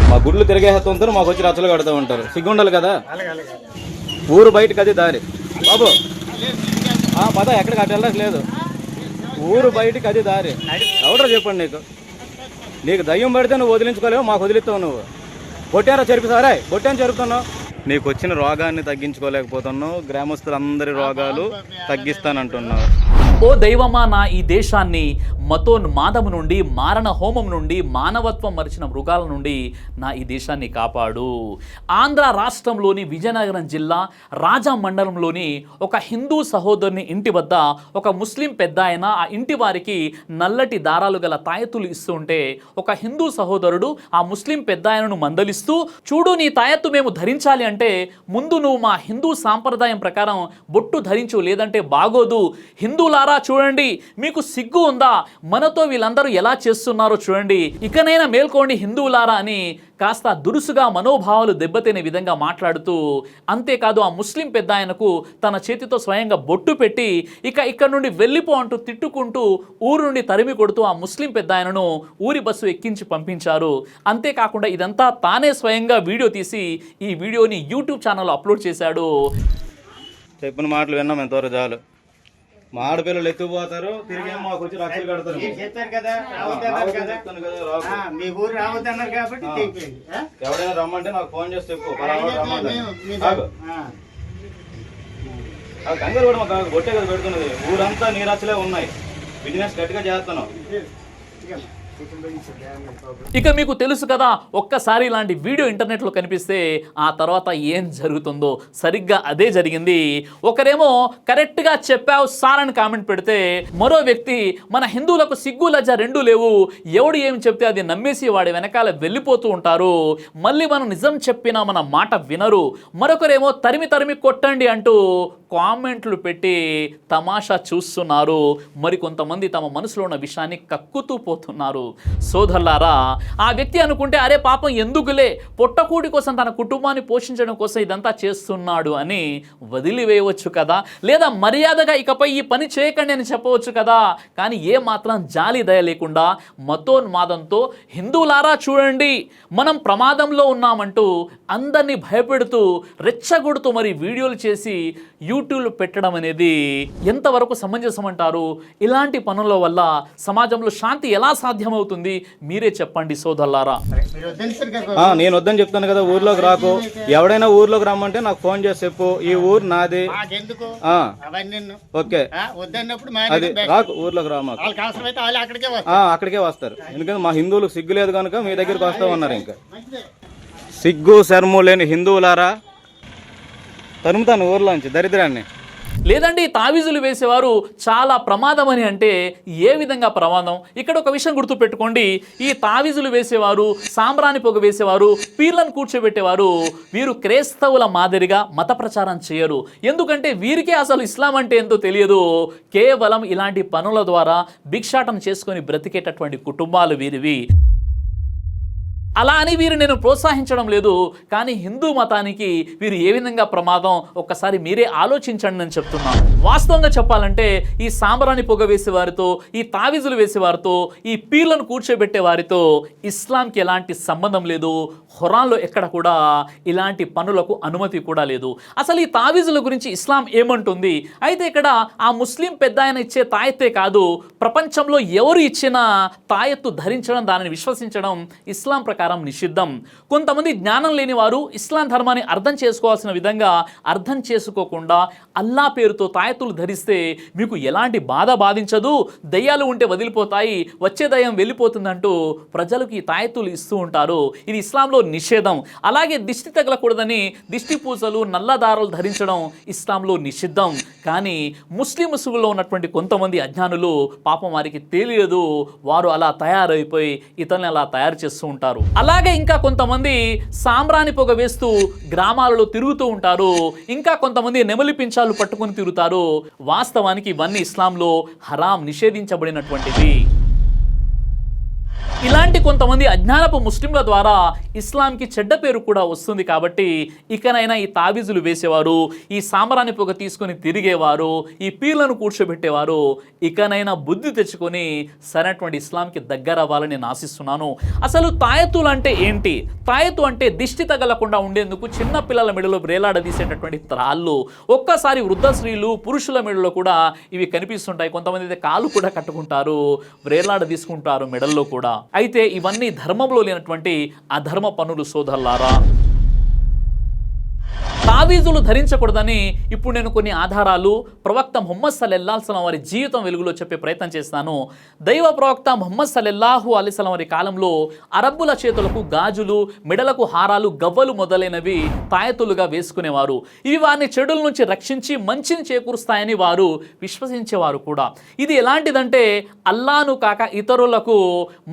మా గుడ్లు తిరిగేస్తూ ఉంటారు, మాకు వచ్చి రచ్చలు కడుతూ ఉంటారు. సిగ్గుండాలి కదా. ఊరు బయటకు అది దారి బాబు. పద, ఎక్కడికి అటు వెళ్ళట్లేదు. ఊరు బయటికి అది దారి. ఎవడో చెప్పండి నీకు దయ్యం పడితే నువ్వు వదిలించుకోలేవు, మాకు వదిలిస్తావు. నువ్వు బొట్టారా చెరిపిసారా? బొట్టాను చెరుపుతున్నావు. నీకు వచ్చిన రోగాన్ని తగ్గించుకోలేకపోతున్నావు, గ్రామస్తులందరి రోగాలు తగ్గిస్తానంటున్నావు. ఓ దైవమా, నా ఈ దేశాన్ని మతోన్మాదము నుండి, మారణ హోమం నుండి, మానవత్వం మరిచిన మృగాల నుండి నా ఈ దేశాన్ని కాపాడు. ఆంధ్ర రాష్ట్రంలోని విజయనగరం జిల్లా రాజా మండలంలోని ఒక హిందూ సహోదరుని ఇంటి వద్ద ఒక ముస్లిం పెద్ద ఆయన ఆ ఇంటి వారికి నల్లటి దారాలు గల తాయెత్తులు ఇస్తూ ఉంటే ఒక హిందూ సహోదరుడు ఆ ముస్లిం పెద్ద ఆయనను మందలిస్తూ, చూడు నీ తాయెత్తు మేము ధరించాలి అంటే ముందు నువ్వు మా హిందూ సాంప్రదాయం ప్రకారం బొట్టు ధరించు, లేదంటే బాగోదు. హిందువులారా చూడండి, మీకు సిగ్గు ఉందా? మనతో వీళ్ళందరూ ఎలా చేస్తున్నారో చూడండి, ఇకనైనా మేల్కోండి హిందువులారా అని కాస్త దురుసుగా మనోభావాలు దెబ్బతినే విధంగా మాట్లాడుతూ, అంతేకాదు ఆ ముస్లిం పెద్ద ఆయనకు తన చేతితో స్వయంగా బొట్టు పెట్టి ఇక్కడ నుండి వెళ్ళిపో అంటూ తిట్టుకుంటూ ఊరు నుండి తరిమి కొడుతూ ఆ ముస్లిం పెద్ద ఆయనను ఊరి బస్సు ఎక్కించి పంపించారు. అంతేకాకుండా ఇదంతా తానే స్వయంగా వీడియో తీసి ఈ వీడియోని యూట్యూబ్ ఛానల్లో అప్లోడ్ చేశాడు. చెప్పిన మాటలు విన్నాం, ఎంతవరకు చాలు. మా ఆడపిల్లలు ఎత్తుకుపోతారు, తిరిగి మాకు వచ్చి రక్షలు కడతారు. ఎవడైనా రమ్మంటే నాకు ఫోన్ చేసి చెప్పు, కంగారు కూడా మాకు గొట్టే కదా పెడుతున్నది. ఊరంతా నీ రచ్చలే ఉన్నాయి, బిజినెస్ గట్టిగా చేస్తున్నాం. ఇక మీకు తెలుసు కదా, ఒక్కసారి ఇలాంటి వీడియో ఇంటర్నెట్లో కనిపిస్తే ఆ తర్వాత ఏం జరుగుతుందో. సరిగ్గా అదే జరిగింది. ఒకరేమో కరెక్ట్గా చెప్పావు సార్ అని కామెంట్ పెడితే, మరో వ్యక్తి మన హిందువులకు సిగ్గు లజ్జ రెండూ లేవు, ఎవడు ఏమి చెప్తే అది నమ్మేసి వాడి వెనకాల వెళ్ళిపోతూ ఉంటారు. మళ్ళీ మనం నిజం చెప్పినా మన మాట వినరు. మరొకరేమో తరిమి తరిమి కొట్టండి అంటూ కామెంట్లు పెట్టి తమాషా చూస్తున్నారు. మరికొంతమంది తమ మనసులో ఉన్న విషయాన్ని కక్కుతూ పోతున్నారు. సోదరులారా, ఆ వ్యక్తి అనుకుంటే అరే పాపం ఎందుకులే, పొట్టకూడి కోసం తన కుటుంబాన్ని పోషించడం కోసం ఇదంతా చేస్తున్నాడు అని వదిలివేయవచ్చు కదా, లేదా మర్యాదగా ఇకపై ఈ పని చేయకండి అని చెప్పవచ్చు కదా. కానీ ఏ మాత్రం జాలి దయ లేకుండా మతోన్మాదంతో హిందువులారా చూడండి మనం ప్రమాదంలో ఉన్నామంటూ అందరినీ భయపెడుతూ రెచ్చగొడుతూ మరి వీడియోలు చేసి యూట్యూబ్లో పెట్టడం అనేది ఎంతవరకు సమంజసం అంటారు? ఇలాంటి పనుల వల్ల సమాజంలో శాంతి ఎలా సాధ్యమవుతుంది? మీరే చెప్పండి సోదరులారా. నేను వద్దని చెప్తాను కదా, ఊర్లోకి రాకు. ఎవడైనా ఊర్లోకి రమ్మంటే నాకు ఫోన్ చేసి చెప్పు, ఈ ఊరు నాది. ఓకే, అది రాకు, ఊర్లోకి రా, మాకు అక్కడికే వస్తారు. ఎందుకంటే మా హిందువులకు సిగ్గు లేదు కనుక మీ దగ్గరికి వస్తామన్నారు. ఇంకా సిగ్గు శర్ము లేని హిందువులారా, తరుముతాను ఊర్లోంచి దరిద్రాన్ని. లేదండి, తావీజులు వేసేవారు చాలా ప్రమాదం అని అంటే ఏ విధంగా ప్రమాదం? ఇక్కడ ఒక విషయం గుర్తుపెట్టుకోండి, ఈ తావీజులు వేసేవారు, సాంబ్రాణి పొగ వేసేవారు, పీర్లను కూర్చోబెట్టేవారు వీరు క్రైస్తవుల మాదిరిగా మత ప్రచారం చేయరు. ఎందుకంటే వీరికే అసలు ఇస్లాం అంటే ఎంతో తెలియదు. కేవలం ఇలాంటి పనుల ద్వారా భిక్షాటన చేసుకొని బ్రతికేటటువంటి కుటుంబాలు వీరివి. అలా అని వీరు నేను ప్రోత్సహించడం లేదు, కానీ హిందూ మతానికి వీరు ఏ విధంగా ప్రమాదం ఒక్కసారి మీరే ఆలోచించండి అని చెప్తున్నాను. వాస్తవంగా చెప్పాలంటే ఈ సాంబ్రాణి పొగ వేసే వారితో, ఈ తావీజులు వేసే వారితో, ఈ పీర్లను కూర్చోబెట్టే వారితో ఇస్లాంకి ఎలాంటి సంబంధం లేదు. ఖురాన్లో ఎక్కడ కూడా ఇలాంటి పనులకు అనుమతి కూడా లేదు. అసలు ఈ తావీజుల గురించి ఇస్లాం ఏమంటుంది? అయితే ఇక్కడ ఆ ముస్లిం పెద్ద ఆయన ఇచ్చే తాయెత్తే కాదు, ప్రపంచంలో ఎవరు ఇచ్చినా తాయెత్తు ధరించడం, దానిని విశ్వసించడం ఇస్లాం ప్రకారం నిషిద్ధం. కొంతమంది జ్ఞానం లేని వారు ఇస్లాం ధర్మాన్ని అర్థం చేసుకోవాల్సిన విధంగా అర్థం చేసుకోకుండా అల్లా పేరుతో తాయెత్తులు ధరిస్తే మీకు ఎలాంటి బాధ బాధించదు, దయ్యాలు ఉంటే వదిలిపోతాయి, వచ్చే దయ్యం వెళ్ళిపోతుందంటూ ప్రజలకు ఈ తాయెత్తులు ఇస్తూ ఉంటారు. ఇది ఇస్లాంలో నిషేధం. అలాగే దిష్టి తగలకూడదని దిష్టి పూజలు, నల్లదారాలు ధరించడం ఇస్లాంలో నిషిద్ధం. కానీ ముస్లిం ముసుగులో ఉన్నటువంటి కొంతమంది అజ్ఞానులు పాపం వారికి తెలియదు, వారు అలా తయారైపోయి ఇతరులను అలా తయారు చేస్తూ ఉంటారు. అలాగే ఇంకా కొంతమంది సాంబ్రాణి పొగ వేస్తూ గ్రామాలలో తిరుగుతూ ఉంటారు. ఇంకా కొంతమంది నెమలి పించాలు పట్టుకొని తిరుగుతారు. వాస్తవానికి ఇవన్నీ ఇస్లాంలో హరాం, నిషేధించబడినటువంటివి. ఇలాంటి కొంతమంది అజ్ఞానపు ముస్లింల ద్వారా ఇస్లాంకి చెడ్డ పేరు కూడా వస్తుంది. కాబట్టి ఇకనైనా ఈ తావీజులు వేసేవారు, ఈ సాంబ్రాణి పొగ తీసుకొని తిరిగేవారు, ఈ పీర్లను కూర్చోబెట్టేవారు ఇకనైనా బుద్ధి తెచ్చుకొని సరైనటువంటి ఇస్లాంకి దగ్గర అవ్వాలని నేను ఆశిస్తున్నాను. అసలు తాయతులు అంటే ఏంటి? తాయతు అంటే దిష్టి తగలకుండా ఉండేందుకు చిన్న పిల్లల మెడలో వేలాడదీసేటటువంటి త్రాళ్ళు. ఒక్కసారి వృద్ధ స్త్రీలు పురుషుల మెడలో కూడా ఇవి కనిపిస్తుంటాయి. కొంతమంది అయితే కాళ్ళు కూడా కట్టుకుంటారు, వేలాడ తీసుకుంటారు మెడల్లో కూడా. అయితే ఇవన్నీ ధర్మంలో లేనటువంటి అధర్మ పనులు సోదరులారా. తావీజులు ధరించకూడదని ఇప్పుడు నేను కొన్ని ఆధారాలు ప్రవక్త ముహమ్మద్ సల్లల్లాహు అలైహి వసల్లం వారి జీవితం వెలుగులో చెప్పే ప్రయత్నం చేస్తాను. దైవ ప్రవక్త ముహమ్మద్ సల్లల్లాహు అలైహి వసల్లం వారి కాలంలో అరబ్బుల చేతులకు గాజులు, మెడలకు హారాలు, గవ్వలు మొదలైనవి తాయతులుగా వేసుకునేవారు. ఇవి వారిని చెడుల నుంచి రక్షించి మంచిని చేకూరుస్తాయని వారు విశ్వసించేవారు కూడా. ఇది ఎలాంటిదంటే అల్లాను కాక ఇతరులకు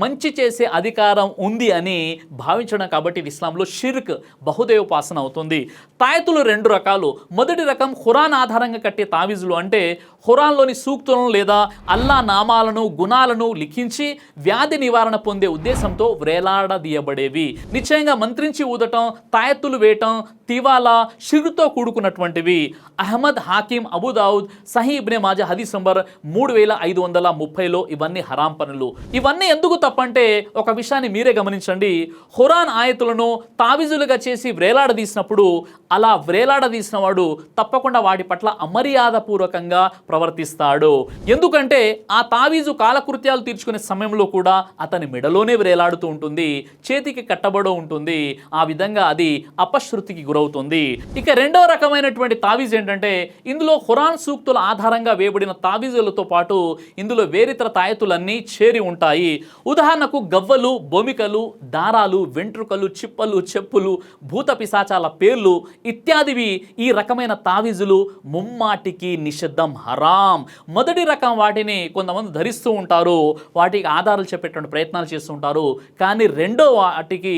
మంచి చేసే అధికారం ఉంది అని భావించడం. కాబట్టి ఇస్లాంలో షిర్క్, బహుదైవోపాసన అవుతుంది. తాయతులు రెండు రకాలు. మొదటి రకం ఖురాన్ ఆధారంగా కట్టే తావీజులు. అంటే ఖురాన్లోని సూక్తులను లేదా అల్లా నామాలను, గుణాలను లిఖించి వ్యాధి నివారణ పొందే ఉద్దేశంతో వ్రేలాడదీయబడేవి. నిశ్చయంగా మంత్రించి ఊదటం, తాయత్తులు వేయటం, తివాలా షిర్క్తో కూడుకున్నటువంటివి. అహ్మద్, హాకిం, అబూదావుద్, సహీ ఇబ్నే మాజా హదీస్ నంబర్ 3530లో ఇవన్నీ హరాం పనులు. ఇవన్నీ ఎందుకు తప్పంటే ఒక విషయాన్ని మీరే గమనించండి. ఖురాన్ ఆయతులను తావీజులుగా చేసి వ్రేలాడదీసినప్పుడు అలా వ్రేలాడదీసిన వాడు తప్పకుండా వాటి పట్ల అమర్యాదపూర్వకంగా ప్రవర్తిస్తాడు. ఎందుకంటే ఆ తావీజు కాలకృత్యాలు తీర్చుకునే సమయంలో కూడా అతని మెడలోనే వ్రేలాడుతూ ఉంటుంది, చేతికి కట్టబడి ఉంటుంది. ఆ విధంగా అది అపశృతికి గురవుతుంది. ఇక రెండవ రకమైనటువంటి తావీజ్ ఏంటంటే ఇందులో ఖురాన్ సూక్తుల ఆధారంగా వేయబడిన తావీజులతో పాటు ఇందులో వేరితర తాయతులన్నీ చేరి ఉంటాయి. ఉదాహరణకు గవ్వలు, బొమికలు, దారాలు, వెంట్రుకలు, చిప్పలు, చెప్పులు, భూత పిశాచాల పేర్లు ఇత్యాదివి ఈ రకమైన తావీజులు ముమ్మాటికి నిషిద్ధం, హరాం. మొదటి రకం వాటిని కొంతమంది ధరిస్తూ ఉంటారు, వాటికి ఆధారాలు చెప్పేటువంటి ప్రయత్నాలు చేస్తూ ఉంటారు. కానీ రెండో వాటికి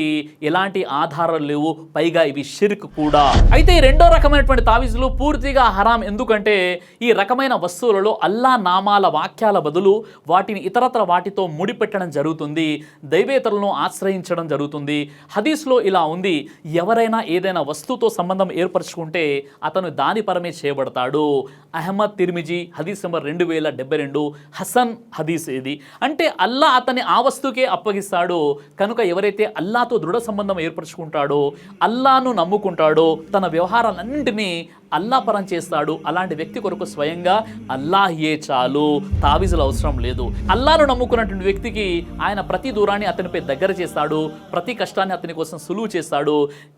ఎలాంటి ఆధారాలు లేవు, పైగా ఇవి షిర్క్ కూడా. అయితే ఈ రెండో రకమైనటువంటి తావీజులు పూర్తిగా హరాం. ఎందుకంటే ఈ రకమైన వస్తువులలో అల్లా నామాల వాక్యాల బదులు వాటిని ఇతరత్ర వాటితో ముడిపెట్టడం జరుగుతుంది, దైవేతరులను ఆశ్రయించడం జరుగుతుంది. హదీస్లో ఇలా ఉంది, ఎవరైనా ఏదైనా వస్తువుతో సంబంధం ఏర్పరచుకుంటే అతను దాని పరమే చేయబడతాడు. అహ్మద్ తిర్మిజీ హదీస్ నంబర్ 2072, హసన్ హదీస్ ఇది. అంటే అల్లా అతన్ని ఆ వస్తువుకే అప్పగిస్తాడు. కనుక ఎవరైతే అల్లాతో దృఢ సంబంధం ఏర్పరచుకుంటాడో, అల్లాను నమ్ముకుంటాడో, తన వ్యవహారాలన్నింటినీ అల్లా పరం చేస్తాడు, అలాంటి వ్యక్తి కొరకు స్వయంగా అల్లాహే చాలు, తావీజులు అవసరం లేదు. అల్లాను నమ్ముకున్నటువంటి వ్యక్తికి ఆయన ప్రతి దూరాన్ని అతనిపై దగ్గర చేస్తాడు, ప్రతి కష్టాన్ని అతని కోసం సులువు చేస్తాడు.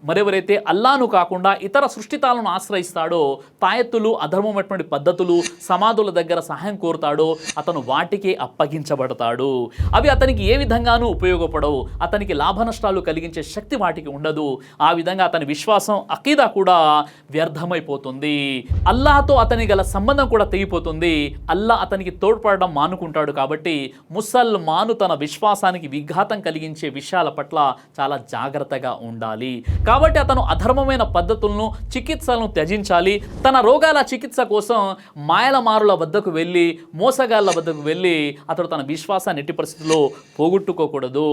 మరెవరైతే అల్లాను కాకుండా ఇతర సృష్టితాలను ఆశ్రయిస్తాడో, తాయత్తులు, అధర్మమైనటువంటి పద్ధతులు, సమాధుల దగ్గర సహాయం కోరుతాడో అతను వాటికి అప్పగించబడతాడు. అవి అతనికి ఏ విధంగానూ ఉపయోగపడవు, అతనికి లాభ నష్టాలు కలిగించే శక్తి వాటికి ఉండదు. ఆ విధంగా అతని విశ్వాసం, అకీదా కూడా వ్యర్థమైపోతుంది. అల్లాహతో అతని గల సంబంధం కూడా తెగిపోతుంది. అల్లా అతనికి తోడ్పడడం మానుకుంటాడు. కాబట్టి ముసల్మాను తన విశ్వాసానికి విఘాతం కలిగించే విషయాల పట్ల చాలా జాగ్రత్తగా ఉండాలి. కాబట్టి అతను అధర్మమైన పద్ధతులను, చికిత్సలను త్యజించాలి. తన రోగాల చికిత్స కోసం మాయలమారుల వద్దకు వెళ్ళి, మోసగాళ్ళ వద్దకు వెళ్ళి అతడు తన విశ్వాసాన్ని ఎట్టి పరిస్థితుల్లో పోగొట్టుకోకూడదు.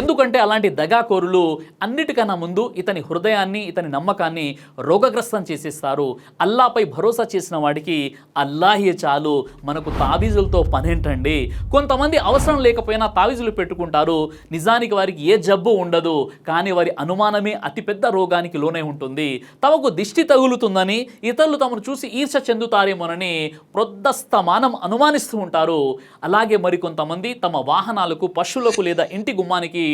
ఎందుకంటే అలాంటి దగాకోరులు అన్నిటికన్నా ముందు ఇతని హృదయాన్ని, ఇతని నమ్మకాన్ని రోగగ్రస్తం చేసేస్తారు. అల్లాపై భరోసా చేసిన వాడికి అల్లాహే చాలు, మనకు తావీజులతో పనేంటండి. కొంతమంది అవసరం లేకపోయినా తావీజులు పెట్టుకుంటారు. నిజానికి వారికి ఏ జబ్బు ఉండదు, కానీ వారి అనుమానమే అతిపెద్ద రోగానికి లోనే ఉంటుంది. తమకు దిష్టి తగులుతుందని, ఇతరులు తమను చూసి ఈర్ష్య చెందుతారేమోనని ప్రొద్దస్తమానం అనుమానిస్తూ ఉంటారు. అలాగే మరికొంతమంది తమ వాహనాలకు, పశువులకు లేదా ఇంటి గుమ్మానికి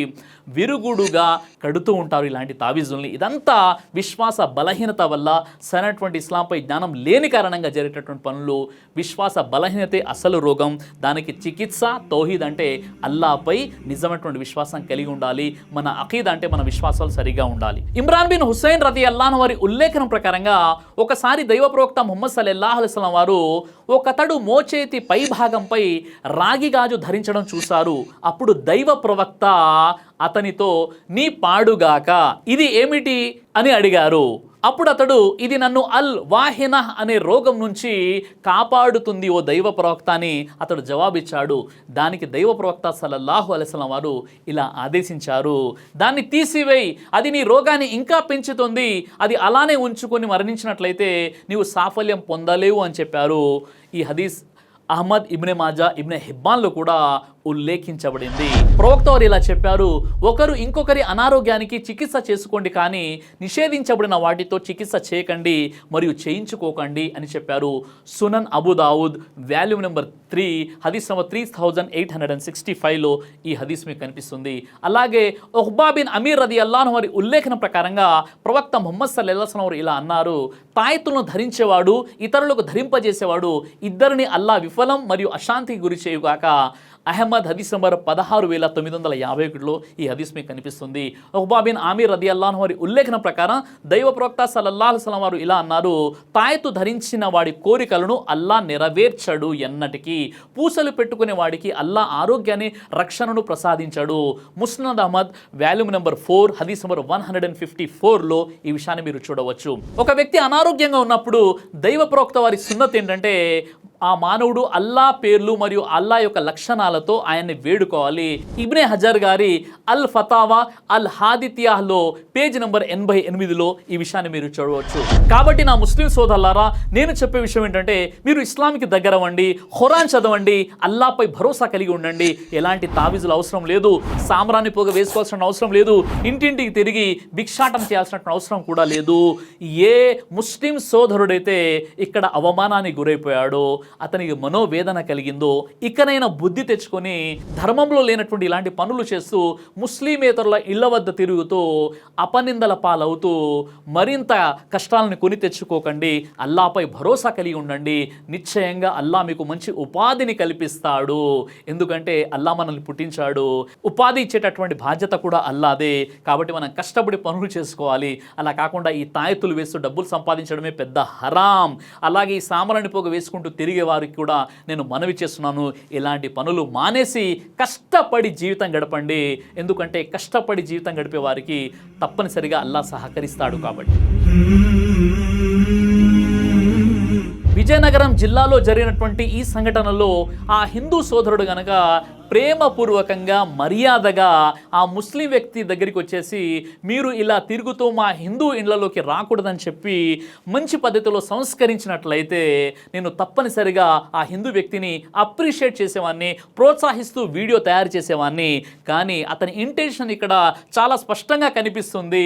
విరుగుడుగా కడుతూ ఉంటారు ఇలాంటి తావీజుల్ని. ఇదంతా విశ్వాస బలహీనత వల్ల, సరైనటువంటి ఇస్లాంపై జ్ఞానం లేని కారణంగా జరిగేటటువంటి పనులు. విశ్వాస బలహీనతే అసలు రోగం. దానికి చికిత్స తౌహీద్, అంటే అల్లాపై నిజమైనటువంటి విశ్వాసం కలిగి ఉండాలి. మన అకీదా అంటే మన విశ్వాసాలు సరిగా ఉండాలి. ఇమ్రాన్ బిన్ హుసైన్ రదియల్లాహు వారి ఉల్లేఖనం ప్రకారంగా ఒకసారి దైవ ప్రవక్త ముహమ్మద్ సల్లల్లాహు అలైహి వసల్లం వారు ఒకతడు మోచేతి పై భాగంపై రాగి గాజు ధరించడం చూశారు. అప్పుడు దైవ ప్రవక్త అతనితో నీ పాడుగాక, ఇది ఏమిటి అని అడిగారు. అప్పుడు అతడు, ఇది నన్ను అల్ వాహిన అనే రోగం నుంచి కాపాడుతుంది ఓ దైవ ప్రవక్త అని అతడు జవాబిచ్చాడు. దానికి దైవ ప్రవక్త సల్లల్లాహు అలైహి వసల్లం వారు ఇలా ఆదేశించారు, దాన్ని తీసివేయి, అది నీ రోగాన్ని ఇంకా పెంచుతుంది, అది అలానే ఉంచుకొని మరణించినట్లయితే నీవు సాఫల్యం పొందలేవు అని చెప్పారు. ఈ హదీస్ అహ్మద్ ఇబ్నె మాజా, ఇబ్నె హిబ్బాన్లో కూడా ఉల్లేఖించబడింది. ప్రవక్త వారు ఇలా చెప్పారు, ఒకరు ఇంకొకరి అనారోగ్యానికి చికిత్స చేసుకోండి, కానీ నిషేధించబడిన వాటితో చికిత్స చేయకండి మరియు చేయించుకోకండి అని చెప్పారు. సునన్ అబూ దావుద్ వాల్యూమ్ నెంబర్ 3 హదీస్ నెంబర్ 3865లో ఈ హదీస్ మీకు కనిపిస్తుంది. అలాగే ఉఖ్బా బిన్ అమీర్ రదియల్లాహు అన్హు వారి ఉల్లేఖన ప్రకారంగా ప్రవక్త ముహమ్మద్ సల్లల్లాహు అలైహి వసల్లం వారు ఇలా అన్నారు, తాయెత్తులను ధరించేవాడు ఇతరులకు ధరింపజేసేవాడు ఇద్దరిని అల్లా విఫలం మరియు అశాంతికి గురి చేయుగాక. అహ్మద్ హదీస్ నంబర్ 16951లో ఈ హదీస్ మీకు కనిపిస్తుంది. ఉఖ్బా బిన్ ఆమీర్ రదియల్లాహు అన్హు వారి ఉల్లేఖన ప్రకారం దైవ ప్రవక్త సల్లల్లాహు అలైహి వసల్లం వారు ఇలా అన్నారు, తాయెత్తు ధరించిన వాడి కోరికలను అల్లా నెరవేర్చడు ఎన్నటికీ, పూసలు పెట్టుకునే వాడికి అల్లా ఆరోగ్యాన్ని రక్షణను ప్రసాదించాడు. ముస్నద్ అహ్మద్ వాల్యూమ్ నెంబర్ 4 హదీస్ నెంబర్ 154లో ఈ విషయాన్ని మీరు చూడవచ్చు. ఒక వ్యక్తి అనారోగ్యంగా ఉన్నప్పుడు దైవ ప్రవక్త వారి సున్నత్ ఏంటంటే, ఆ మానవుడు అల్లా పేర్లు మరియు అల్లా యొక్క లక్షణాలతో ఆయన్ని వేడుకోవాలి. ఇబ్నే హజర్ గారి అల్ ఫతావా అల్ హాదితియాహ్లో పేజ్ నంబర్ 88లో ఈ విషయాన్ని మీరు చూడవచ్చు. కాబట్టి నా ముస్లిం సోదరులారా, నేను చెప్పే విషయం ఏంటంటే, మీరు ఇస్లాంకి దగ్గర అవ్వండి, ఖురాన్ చదవండి, అల్లాపై భరోసా కలిగి ఉండండి. ఎలాంటి తావీజులు అవసరం లేదు, సాంబ్రాణి పొగ వేసుకోవాల్సిన అవసరం లేదు, ఇంటింటికి తిరిగి భిక్షాటం చేయాల్సిన అవసరం కూడా లేదు. ఏ ముస్లిం సోదరుడైతే ఇక్కడ అవమానానికి గురైపోయాడో, అతనికి మనోవేదన కలిగిందో, ఇకనైనా బుద్ధి తెచ్చుకొని ధర్మంలో లేనటువంటి ఇలాంటి పనులు చేస్తూ ముస్లిమేతరుల ఇళ్ల వద్ద తిరుగుతూ అపనిందల పాలవుతూ మరింత కష్టాలను కొని తెచ్చుకోకండి. అల్లాపై భరోసా కలిగి ఉండండి. నిశ్చయంగా అల్లా మీకు మంచి ఉపాధిని కల్పిస్తాడు. ఎందుకంటే అల్లా మనల్ని పుట్టించాడు, ఉపాధి ఇచ్చేటటువంటి బాధ్యత కూడా అల్లాదే. కాబట్టి మనం కష్టపడి పనులు చేసుకోవాలి. అలా కాకుండా ఈ తాయెత్తులు వేస్తూ డబ్బులు సంపాదించడమే పెద్ద హరాం. అలాగే ఈ సామరాన్ని పోగ వేసుకుంటూ తిరిగే వారికి కూడా నేను మనవి చేస్తున్నాను, ఇలాంటి పనులు మానేసి కష్టపడి జీవితం గడపండి. ఎందుకంటే కష్టపడి జీవితం గడిపే వారికి తప్పనిసరిగా అల్లా సహకరిస్తాడు. కాబట్టి విజయనగరం జిల్లాలో జరిగినటువంటి ఈ సంఘటనలో ఆ హిందూ సోదరుడు గనక ప్రేమపూర్వకంగా మర్యాదగా ఆ ముస్లిం వ్యక్తి దగ్గరికి వచ్చేసి, మీరు ఇలా తిరుగుతూ మా హిందూ ఇండ్లలోకి రాకూడదని చెప్పి మంచి పద్ధతిలో సంస్కరించినట్లయితే నేను తప్పనిసరిగా ఆ హిందూ వ్యక్తిని అప్రిషియేట్ చేసేవాడిని, ప్రోత్సహిస్తూ వీడియో తయారు చేసేవాడిని. కానీ అతని ఇంటెన్షన్ ఇక్కడ చాలా స్పష్టంగా కనిపిస్తుంది.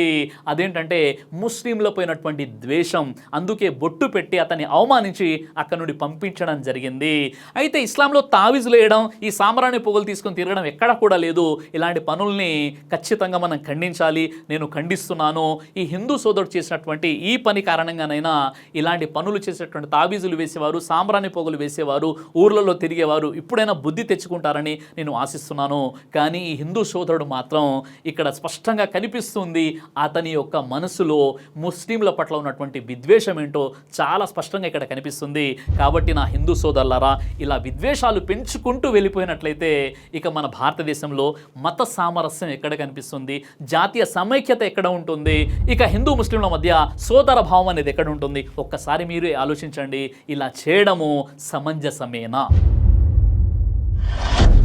అదేంటంటే ముస్లింల పోయినటువంటి ద్వేషం. అందుకే బొట్టు పెట్టి అతన్ని అవమానించి అక్కడి నుండి పంపించడం జరిగింది. అయితే ఇస్లాంలో తావీజులు వేయడం, ఈ సాంబ్రాణి పొగలు తీసుకొని తిరగడం ఎక్కడ కూడా లేదు. ఇలాంటి పనుల్ని ఖచ్చితంగా మనం ఖండించాలి. నేను ఖండిస్తున్నాను. ఈ హిందూ సోదరుడు చేసినటువంటి ఈ పని కారణంగానైనా ఇలాంటి పనులు చేసేటువంటి తావీజులు వేసేవారు, సాంబ్రాణి పొగలు వేసేవారు, ఊర్లలో తిరిగేవారు ఇప్పుడైనా బుద్ధి తెచ్చుకుంటారని నేను ఆశిస్తున్నాను. కానీ ఈ హిందూ సోదరుడు మాత్రం ఇక్కడ స్పష్టంగా కనిపిస్తుంది, అతని యొక్క మనసులో ముస్లింల పట్ల ఉన్నటువంటి విద్వేషం ఏంటో చాలా స్పష్టంగా ఇక్కడ కనిపిస్తుంది. కాబట్టి నా హిందూ సోదరులారా, ఇలా విద్వేషాలు పెంచుకుంటూ వెళ్ళిపోయినట్లయితే ఇక మన భారతదేశంలో మత సామరస్యం ఎక్కడ కనిపిస్తుంది, జాతీయ సమైక్యత ఎక్కడ ఉంటుంది, ఇక హిందూ ముస్లింల మధ్య సోదర భావం అనేది ఎక్కడ ఉంటుంది? ఒక్కసారి మీరు ఆలోచించండి. ఇలా చేయడము సమంజసమేనా?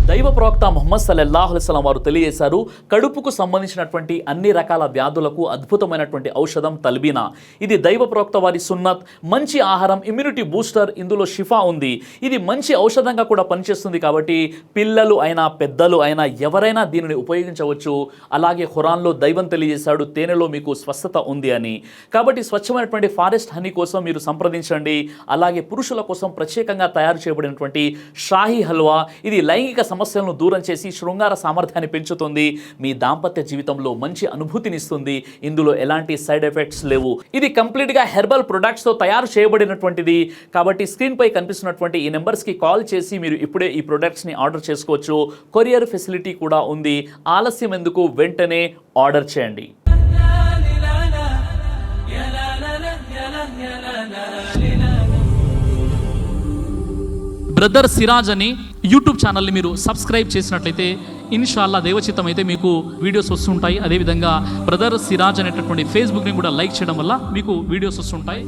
దైవ ప్రవక్త ముహమ్మద్ సల్లల్లాహు అలైహి వసల్లం వారు తెలియజేశారు, కడుపుకు సంబంధించినటువంటి అన్ని రకాల వ్యాధులకు అద్భుతమైనటువంటి ఔషధం తల్బీనా. ఇది దైవ ప్రవక్త వారి సున్నత్. మంచి ఆహారం, ఇమ్యూనిటీ బూస్టర్, ఇందులో షిఫా ఉంది. ఇది మంచి ఔషధంగా కూడా పనిచేస్తుంది. కాబట్టి పిల్లలు అయినా పెద్దలు అయినా ఎవరైనా దీనిని ఉపయోగించవచ్చు. అలాగే ఖురాన్లో దైవం తెలియజేశాడు, తేనెలో మీకు స్వస్థత ఉంది అని. కాబట్టి స్వచ్ఛమైనటువంటి ఫారెస్ట్ హనీ కోసం మీరు సంప్రదించండి. అలాగే పురుషుల కోసం ప్రత్యేకంగా తయారు చేయబడినటువంటి షాహీ హల్వా, ఇది లైంగిక సమస్యలను దూరం చేసి శృంగార సామర్థ్యాన్ని పెంచుతుంది. మీ దాంపత్య జీవితంలో మంచి అనుభూతినిస్తుంది. ఇందులో ఎలాంటి సైడ్ ఎఫెక్ట్స్ లేవు. ఇది కంప్లీట్గా హెర్బల్ ప్రొడక్ట్స్తో తయారు చేయబడినటువంటిది. కాబట్టి స్క్రీన్పై కనిపిస్తున్నటువంటి ఈ నెంబర్స్కి కాల్ చేసి మీరు ఇప్పుడే ఈ ప్రొడక్ట్స్ని ఆర్డర్ చేసుకోవచ్చు. కొరియర్ ఫెసిలిటీ కూడా ఉంది. ఆలస్యం ఎందుకు, వెంటనే ఆర్డర్ చేయండి. బ్రదర్ సిరాజ్ అని యూట్యూబ్ ఛానల్ని మీరు సబ్స్క్రైబ్ చేసినట్లయితే ఇన్షాల్లా దేవచిత్తం అయితే మీకు వీడియోస్ వస్తుంటాయి. అదేవిధంగా బ్రదర్ సిరాజ్ అనేటటువంటి ఫేస్బుక్ని కూడా లైక్ చేయడం వల్ల మీకు వీడియోస్ వస్తుంటాయి.